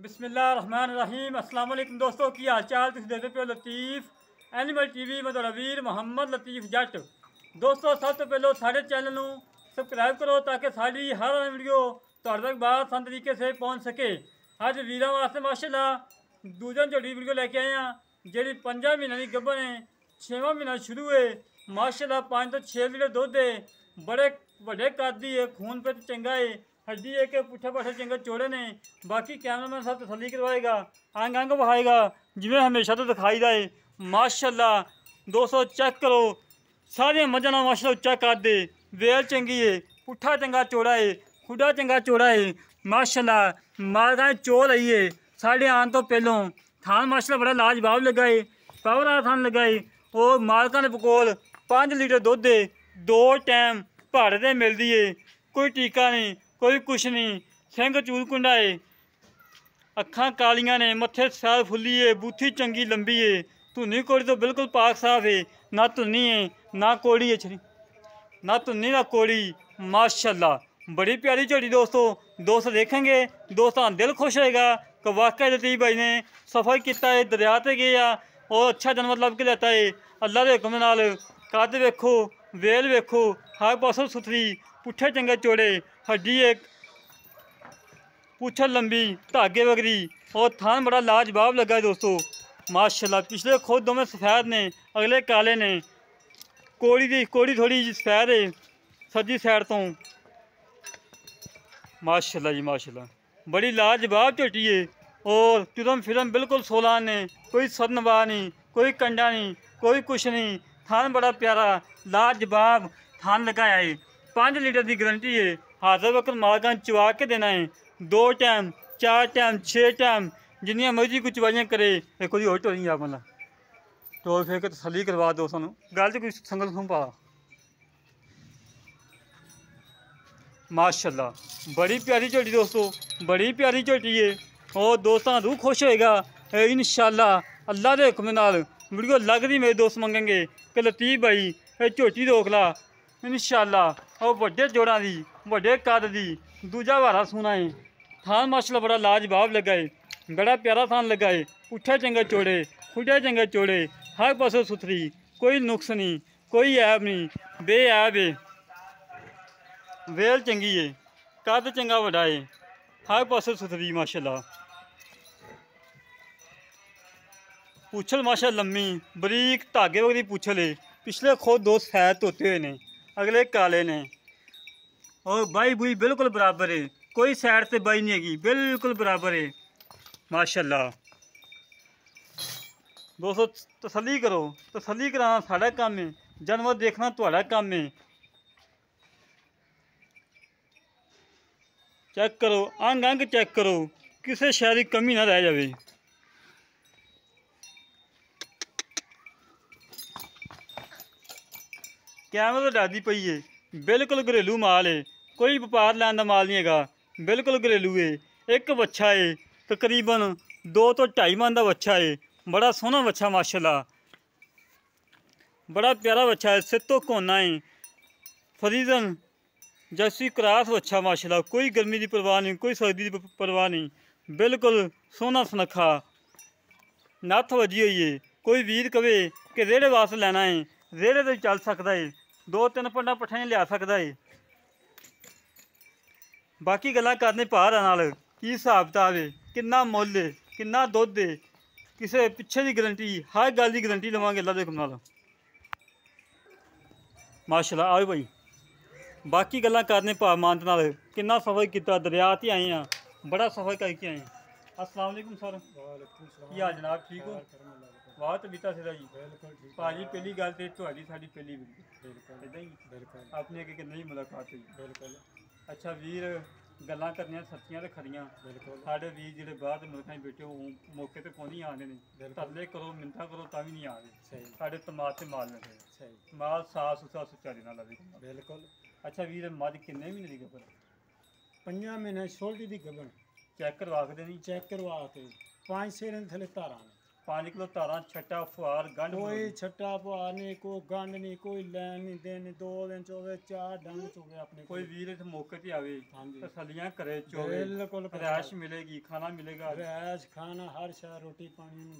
बिस्मिल्लाहिर्रहमानिर्रहीम। अस्सलाम वालेकुम दोस्तों, की हाल चाल? तुम देखते पे लतीफ़ एनिमल टीवी मैं रवीर मोहम्मद लतीफ़ जट। दोस्तों सब तो पहले सारे चैनल ਨੂੰ सबसक्राइब करो ताकि साड़ी हर वीडियो ਤੁਹਾਡੇ तक बाहर आसान तरीके से पहुँच सके। ਅੱਜ ਵੀਰਾਂ ਵਾਸਤੇ ਮਾਸ਼ਾਅੱਲਾ ਦੂਜਾ ਝੋਟੀ ਵੀਡੀਓ ਲੈ ਕੇ ਆਏ ਆ ਜਿਹੜੀ 5 ਮਹੀਨਿਆਂ ਦੀ ਗੱਭਣ ਹੈ। 6ਵਾਂ ਮਹੀਨਾ ਸ਼ੁਰੂ ਹੈ। ਮਾਸ਼ਾਅੱਲਾ 5 ਤੋਂ 6 ਲੀਟਰ ਦੁੱਧ ਹੈ। बड़े ਵੱਡੇ ਕੱਦ ਦੀ ਹੈ। खून पे चंगा है। हड्डी है कि पुट्ठे पाठे चंगे चौड़े ने। बाकी कैमरामैन सब तसल्ली करवाएगा, अंग अंग बहाएगा जिमें हमेशा तो दिखाई दा है। माशाअल्लाह दोस्तों चेक करो सारिया मझा ना माशाअल्लाह उच्चा कर दे। वेल चंगी है, पुट्ठा चंगा चौड़ा है, खुडा चंगा चौड़ा है। माशाअल्लाह मालगा चोल आई है। साढ़े आने तो पहलों थान माशाअल्लाह बड़ा लाजवाब लगा है, पावर वाला थान लगा है। और मालका ने कोल 5 लीटर दुध है, 2 टाइम भाड़े से मिलती है। कोई टीका नहीं, कोई कुछ नहीं। सिंह चूल कुंडा है, अखां कालियां ने, मत्थे सैल फुल्ली है, बूथी चंगी लंबी है। धुनी कोड़ी तो बिल्कुल पाक साफ है, ना धुनी है ना कोड़ी है, छड़ी ना धुनी ना कोड़ी। माशाअल्लाह बड़ी प्यारी झोटी दोस्तों। दोस्त देखेंगे दोस्तों दिल खुश होएगा कि वाकई लतीफ़ भाई ने सफ़र किया है, दरिया ते गए और अच्छा जानवर लभ के लेता है। अल्लाह के हुक्म नाल कद वेखो, वेल वेखो, हर पासों सुथरी, पुट्ठे चंगे चौड़े, हड्डी एक पुछ लंबी, धागे वगरी और थान बड़ा लाजवाब लगा है दोस्तों। माशाअल्लाह पिछले खुद दोवें सफ़ैद ने, अगले काले ने। कोड़ी थोड़ी सफ़ैद है सज्जी साइड तो। माशाअल्लाह जी माशाअल्लाह बड़ी लाजवाब झोटी है। और चुदम फिरम बिल्कुल 16 ने, कोई सदनवा नहीं, कोई कंडा नहीं, कोई कुछ नहीं। थान बड़ा प्यारा लाजवाब थान लगाया है। 5 लीटर की गारंटी है। हाजिर वक्त मालकान चुवा के देना है। 2 टाइम 4 टाइम 6 टाइम जिन्नियां मर्जी कोई चवाइयां करे। एक और टोली आ मतलब तो फिर तसली करवा दो सानू गल च कोई संगल सुन पा। माशाअल्लाह बड़ी प्यारी झोटी दोस्तों, बड़ी प्यारी झोटी है। और दोस्तों रूह खुश होएगा इंशाअल्लाह। अल्लाह के हुक्म नाल वीडियो लगदी मेरे दोस्त मंगेंगे कि लतीफ़ भाई ये झोटी रोक ला इंशाअल्लाह। और वड्डे जोड़ां दी, वड्डे कद दी, दूजा वारा सोना है। थान माशाअल्लाह बड़ा लाजवाब लगा है, बड़ा प्यारा थान लगा है। पुट्ठे चंगे चौड़े, खुडे चंगे चौड़े, हर पासों सुथरी, कोई नुक्स नहीं, कोई ऐब नहीं, बेऐब है। वेल चंगी है, कद चंगा वड्डा है, हर पासों सुथरी। माशाअल्लाह पूछल माशाअल्लाह लम्मी बरीक धागे वगैरह पूछल है। पिछले खुद 2 सफ़ैद तोते हुए ने, अगले काले ने। और बाई बुई बिल्कुल बराबर है, कोई साइड से बाई नहीं हैगी, बिल्कुल बराबर है। माशाअल्लाह दोस्तों तसल्ली करो, तसल्ली कराना साड़ा काम है, जानवर देखना तुहाड़ा काम है। चेक करो अंग अंग चेक करो, किसी शय की कमी ना रह जाए। कैमरे तो डरदी पई है, बिल्कुल घरेलू माल है, कोई व्यापार लैन का माल नहीं हैगा, बिल्कुल घरेलू है। एक बच्चा है तकरीबन 2 तो 2.5 मन का बच्चा है। बड़ा सोहना बच्चा माशाअल्लाह, बड़ा प्यारा बच्चा है। सिर तो कोना है, फरीजन जैसी क्रास बच्चा माशाअल्लाह। कोई गर्मी की परवाह नहीं, कोई सर्दी की परवाह नहीं, बिल्कुल सोहना सुनखा। नत्थ वजी हुई है। कोई वीर कवे कि रेड़े वास्ते लेना है, रेड़े तो चल सकता है, 2-3 पंडा पट्ठे लिया सकता है। बाकी गल्लां करने भार नाल की हिसाब किताब है, कितना मुल है, कितना दुध है, किसी पिछे की गारंटी, हर गल की गारंटी लवांगे अल्लाह दे हुक्म नाल। माशाअल्लाह आओ भाई बाकी गल्लां करने भाव मानत नाल। कितना सफ़र किया, दरिया ते आए हैं, बड़ा सफ़र करके आए हैं। अस्सलाम वालेकुम सर, की हाल जनाब? ठीक हो? वाह तबीयत सिरा जी भाजी। पहली गल तो तुहाडी साडी पहली बिल्कुल अपनी अगे नहीं मुलाकात हुई। बिल्कुल अच्छा वीर गल्लां करनियां सच्चियां ते खरियां। बिल्कुल साढ़े वीर जिहड़े बाहर मुल्कां बैठे हो मौके पर कौन ही आते हैं, तरले करो मिन्नतां करो तां भी नहीं आते। साढ़े तमाद से माल लगे, माल साफ सुथरा सुच्चा देना लगे। बिल्कुल अच्छा वीर मझ किन्ने महीने की गबन? 5 महीने छोटी दी गबन। चेक करवा के देनी? चेक करवा के 5 शेर थले धारा ने। 5 ਕਿਲੋ ਧਾਰਾਂ ਛੱਟਾ ਫੁਆਰ ਗੰਢ ਕੋਈ ਛੱਟਾ ਪਾ ਨਹੀਂ, ਕੋਈ ਗੰਢ ਨਹੀਂ, ਕੋਈ ਲੈਣ ਨਹੀਂ ਦੇਣ ਨਹੀਂ। 2 ਦਿਨ ਚੋਵੇ 4 ਡੰਗ ਚੋਵੇ ਆਪਣੇ ਕੋਈ ਵੀਰ ਇਸ ਮੌਕੇ ਤੇ ਆਵੇ ਹਾਂਜੀ। ਤਸੱਲੀਆਂ ਕਰੇ ਚੋਵੇ ਬਿਲਕੁਲ ਰਿਹਾਇਸ਼ ਮਿਲੇਗੀ, ਖਾਣਾ ਮਿਲੇਗਾ, ਰੈਸ਼ ਖਾਣਾ ਹਰ ਸ਼ਹਿਰ ਰੋਟੀ ਪਾਣੀ ਨੂੰ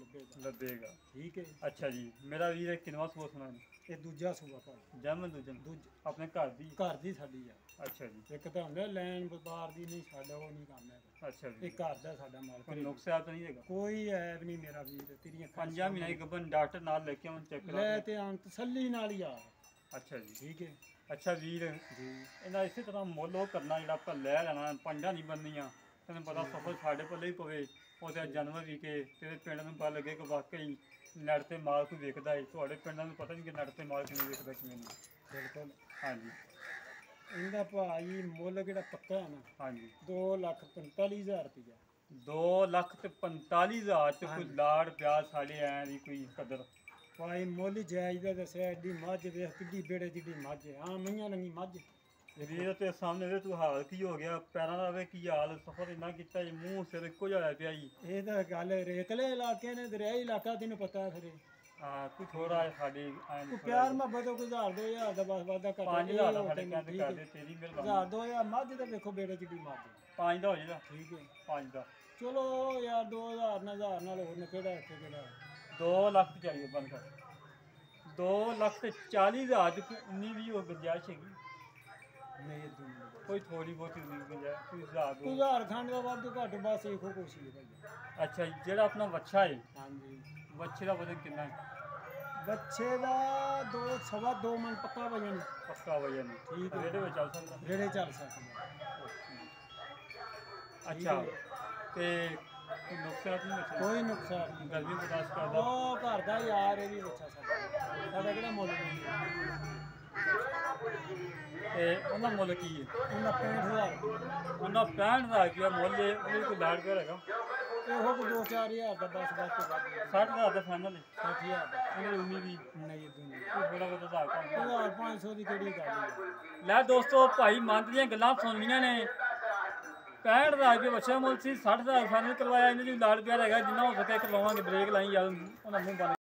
ਲੱਭੇਗਾ। ਠੀਕ ਹੈ। ਅੱਛਾ ਜੀ, ਮੇਰਾ ਵੀਰ ਇਹ ਕਿੰਨਵਾਂ ਸੂਆ ਸੁਣਾ ਇਹ ਦੂਜਾ ਸੂਆ ਭਾਈ। ਜਮ ਦੂਜਾ ਆਪਣੇ ਘਰ ਦੀ ਘਰ ਦੀ ਸਾਡੀ ਆ। ਅੱਛਾ ਜੀ। ਇੱਕ ਤਾਂ ਹੁੰਦਾ ਲੈਣ ਵਪਾਰ ਦੀ ਨਹੀਂ, ਸਾਡਾ ਉਹ ਨਹੀਂ ਕੰਮ ਹੈਗਾ। ਅੱਛਾ ਇਹ ਜੀ। ਘਰ ਦਾ ਸਾਡਾ ਮਾਲਕ। ਕੋਈ ਨੁਕਸਿਆ ਤਾਂ ਨਹੀਂ ਹੈਗਾ? ਕੋਈ ਐਬ ਨਹੀਂ ਮੇਰਾ ਵੀਰ। ਤੇਰੀਆਂ 5 ਮਹੀਨੇ ਗੱਬਨ ਡਾਕਟਰ ਨਾਲ ਲੈ ਕੇ ਆਉਂ ਚੈੱਕ ਲੈ ਕਰਾ। ਤੇ ਆਂ ਤਸੱਲੀ ਨਾਲ ਹੀ ਆ। ਅੱਛਾ ਜੀ। ਠੀਕ ਹੈ ਅੱਛਾ ਵੀਰ, ਜੀ। ਇਹਨਾਂ ਇਸੇ ਤਰ੍ਹਾਂ ਮੁੱਲ ਉਹ ਕਰਨਾ ਜਿਹੜਾ ਆਪਾਂ ਲੈ ਲੈਣਾ, ਪੰਡਾਂ ਨਹੀਂ ਬੰਨੀਆਂ। ਤੈਨੂੰ ਪਤਾ ਸਫਰ ਸਾਡੇ ਪੱਲੇ ਹੀ ਪਵੇ। ਉਹਦੇ ਜਾਨਵਰ ਵੀ ਕੇ ਤੇਰੇ ਪਿੰਡ ਨੂੰ ਪਤਾ ਲੱਗੇ ਕਿ ਵਾਕਈ ਨੜ ਤੇ ਮਾਲ ਕੋਈ ਵੇਖਦਾ ਹੈ। ਤੁਹਾਡੇ ਪਿੰਡਾਂ ਨੂੰ ਪਤਾ ਨਹੀਂ ਕਿ ਨੜ ਤੇ ਮਾਲ ਕਿਵੇਂ ਵੇਖਦਾ ਕਿਵੇਂ ਨਹੀਂ। ਬਿਲਕੁਲ। ਹਾਂਜੀ ਇਹਦਾ ਭਾਈ ਮੁੱਲ ਕਿਹੜਾ ਪੱਕਾ ਹੈ ਨਾ, ਹਾਂਜੀ। 2,45,000 ਰੁਪਇਆ। 2,45,000 ਚ ਕੋਈ ਲਾੜ ਪਿਆਰ ਸਾਡੇ ਐਂ ਦੀ ਕੋਈ ਕਦਰ? ਭਾਈ ਮੁੱਲ ਹੀ ਜਾਇਜ਼ ਦਾ ਦੱਸਿਆ। ਐਡੀ ਮੱਝ ਵੇਖ ਕਿੱਡੀ ਬੇੜੇ ਜਿੱਡੀ ਮੱਝ ਹੈ। ਹਾਂ ਮਈਆਂ ਲੰਗੀ ਮੱਝ। ਵੀਰ ਤੇ ਸਾਹਮਣੇ ਵੇ ਤੂੰ ਹਾਲ ਕੀ ਹੋ ਗਿਆ, ਪੈਰਾਂ ਦਾ ਵੇ ਕੀ ਹਾਲ, ਸਫਰ ਇੰਨਾ ਕੀਤਾ ਜੀ, ਮੂੰਹ ਸਿਰ ਇੱਕੋ ਜਿਹਾ ਹੋਇਆ ਪਿਆ ਜੀ। ਇਹ ਤਾਂ ਗੱਲ ਰੇਤਲੇ ਇਲਾਕੇ ਨੇ, ਦਰਿਆਈ ਇਲਾਕਾ ਤੈਨੂੰ ਪਤਾ ਫਿਰ। ਹਾਂ ਕੋਈ ਥੋੜਾ ਸਾਡੀ ਕੋਈ ਪਿਆਰ ਮੁਹੱਬਤ ਕੋਈ 1,000-2,000 ਦਾ ਬਸ ਵਾਦਾ ਕਰ 5,000 ਦਾ ਸਾਡੇ ਕਹਿੰਦੇ ਕਰਦੇ, ਤੇਰੀ ਮਿਹਰਬਾਨੀ। 1,000-2,000 ਮੱਝ ਤਾਂ ਵੇਖੋ ਬੇੜੇ ਜਿੱਡੀ ਮੱਝ। 5 ਦਾ ਹੋ ਜਾਏਗਾ। ਠੀਕ ਹੈ 5 ਦਾ ਚਲੋ ਯਾਰ 2,000 ਨਾਲ ਹੋਰ ਨੇ ਕਿਹੜਾ ਇੱਥੇ ਕਿਹੜਾ। 2 ਲੱਖ ਚਾਹੀਏ ਬੰਦ ਕਰ। 2,40,000 ਚ 19-20 ਹੋ ਗੁੰਜਾਇਸ਼ ਹੈਗੀ? ਨਹੀਂ ਇਦੋਂ ਕੋਈ ਥੋੜੀ ਬਹੁਤੀ ਨਹੀਂ ਗੁੰਜਾਇਸ਼, ਕੋਈ ਹਜ਼ਾਰ ਦੋ। 1,000 ਖੰਡ ਦਾ ਵਾਧੂ ਘੱਟ ਬਸ ਇਹੋ ਕੁਛ ਹੀ ਹੈ ਭਾਈ। ਅੱਛਾ ਜੀ, ਜਿਹੜਾ ਆਪਣਾ ਵੱਛਾ ਹੈ, ਹਾਂਜੀ। ਵੱਛੇ ਦਾ ਵਜ਼ਨ ਕਿੰਨਾ ਹੈ? ਬੱਚੇ ਦਾ 2.5 ਮਣ ਪੱਕਾ ਵਜਨ। ਪੱਕਾ ਵਜ਼ਨ ਹੈ। ਠੀਕ ਹੈ। ਇਹਦੇ ਵਿੱਚ ਚੱਲ ਸਕਦਾ? ਜਿਹੜੇ ਚੱਲ ਸਕਦਾ। ਅੱਛਾ ਤੇ ਕੋਈ ਨੁਕਸਾਨ ਨਹੀਂ ਵਿੱਚ? ਕੋਈ ਨੁਕਸਾਨ ਨਹੀਂ। ਗਰਮੀ ਬਰਦਾਸ਼ਤ ਕਰਦਾ? ਉਹ ਘਰ ਦਾ ਯਾਰ ਇਹ ਵੀ ਬੱਚਾ ਸਾਡਾ ਕਿਹੜਾ ਮੁੱਲ ਨਹੀਂ। ਤੇ ਉਹਨਾਂ ਮੁੱਲ ਕੀ ਹੈ? ਉਹਨਾਂ 65,000 ਰੁਪਏ। ਉਹਨਾਂ 65,000 ਰੁਪਇਆ ਮੁੱਲ ਹੈ। ਉਹਦੇ ਕੋਈ ਲਾੜ ਪਿਆ ਹੈਗਾ? ਇਹੋ ਕੋ 2-4,000 ਦਾ ਬਸ ਵੱਧ ਤੋਂ ਵੱਧ। 60,000 ਦਾ ਫਾਈਨਲ ਹੈ। 60,000 ਦਾ ਉਹਨੇ 19 ਵੀ ਨਹੀਂ ਇਦੋਂ ਨਹੀਂ। ਕੋਈ ਥੋੜਾ ਬਹੁਤਾ ਹਿਸਾਬ ਕਰ। 1,500 ਦੀ ਕਿਹੜੀ ਗੱਲ ਹੈ। ਲੈ ਦੋਸਤੋ, ਭਾਈ ਮੰਦ ਦੀਆਂ ਗੱਲਾਂ ਸੁਣ ਲਈਆਂ ਨੇ। 65,000 ਰੁਪਏ ਬੱਚਾ ਮੁੱਲ ਸੀ, 60,000 ਫਾਈਨਲ ਕਰਵਾਇਆ। ਇਹਨਾਂ ਦੀ ਲਾੜ ਪਿਆਰ ਹੈਗਾ, ਜਿੰਨਾ ਹੋ ਸਕੇ ਕਰਵਾਵਾਂਗੇ। ਬ੍ਰੇਕ ਲਾਈ ਯਾਰ, ਉਹਨਾਂ ਮੂੰਹ ਬੰਦ।